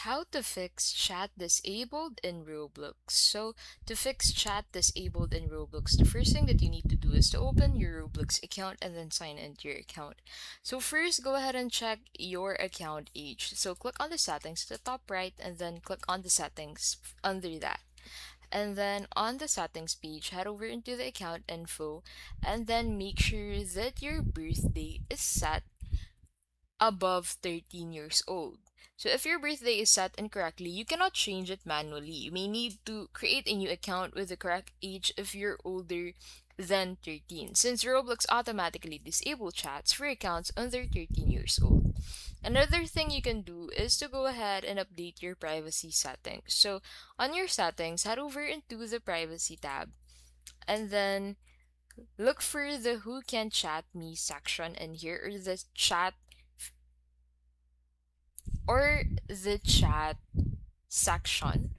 how to fix chat disabled in Roblox. So to fix chat disabled in Roblox, the first thing that you need to do is to open your Roblox account and then sign into your account. So first, go ahead and check your account age. So click on the settings at the top right and then click on the settings under that. And then on the settings page, head over into the account info and then make sure that your birthday is set above 13 years old. So if your birthday is set incorrectly, you cannot change it manually. You may need to create a new account with the correct age if you're older than 13, since Roblox automatically disable chats for accounts under 13 years old. Another thing you can do is to go ahead and update your privacy settings. So on your settings, head over into the privacy tab and then look for the who can chat me section, and here are the chat section.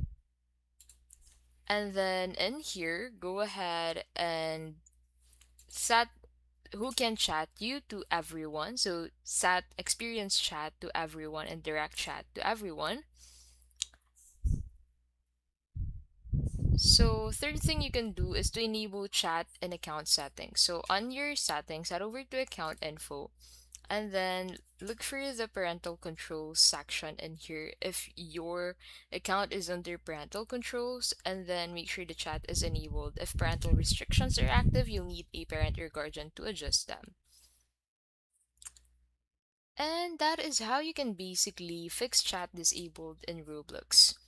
And then in here, go ahead and set who can chat you to everyone. So set experience chat to everyone and direct chat to everyone. So third thing you can do is to enable chat and account settings. So on your settings, head over to account info and then look for the parental controls section in here if your account is under parental controls, and then make sure the chat is enabled. If parental restrictions are active, you'll need a parent or guardian to adjust them. And that is how you can basically fix chat disabled in Roblox.